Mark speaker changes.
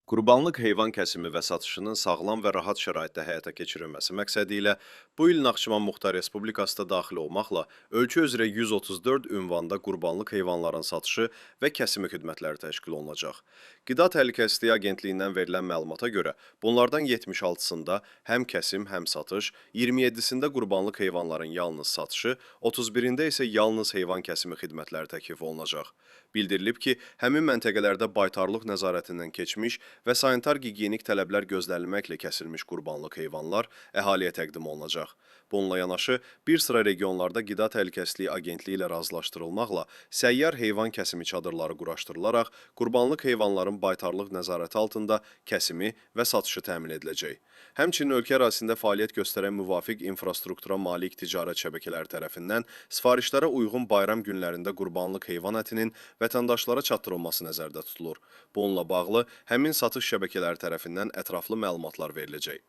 Speaker 1: Qurbanlıq heyvan kəsimi və satışının sağlam və rahat şəraitdə həyata keçirilməsi məqsədi ilə bu il Naxçıvan Muxtar Respublikası da daxil olmaqla ölkə üzrə 134 ünvanda qurbanlıq heyvanların satışı və kəsimi xidmətləri təşkil olunacaq. Qida Təhlükəsizliyi Agentliyindən verilən məlumata görə, bunlardan 76-sında həm kəsim, həm satış, 27-sində qurbanlıq heyvanların yalnız satışı, 31-də isə yalnız heyvan kəsimi xidmətləri təklif olunacaq. Bildirilib ki, həmin məntəqələrdə baytarlıq nəzarətindən keçmiş və sanitar-gigiyenik tələblər gözlənilməklə kəsilmiş qurbanlıq heyvanlar əhaliyə təqdim olunacaq. Bununla yanaşı, bir sıra regionlarda Qida Təhlükəsizliyi Agentliyi ilə razılaşdırılmaqla səyyar heyvan kəsimi çadırları quraşdırılaraq qurbanlıq heyvanların baytarlıq nəzarəti altında kəsimi və satışı təmin ediləcək. Həmçinin ölkə ərazisində fəaliyyət göstərən müvafiq infrastruktura malik ticarət şəbəkələri tərəfindən sifarişlərə uyğun bayram günlərində qurbanlıq heyvan ətinin vətəndaşlara çatdırılması nəzərdə tutulur. Bununla bağlı həmin satış şəbəkələri tərəfindən ətraflı məlumatlar veriləcək.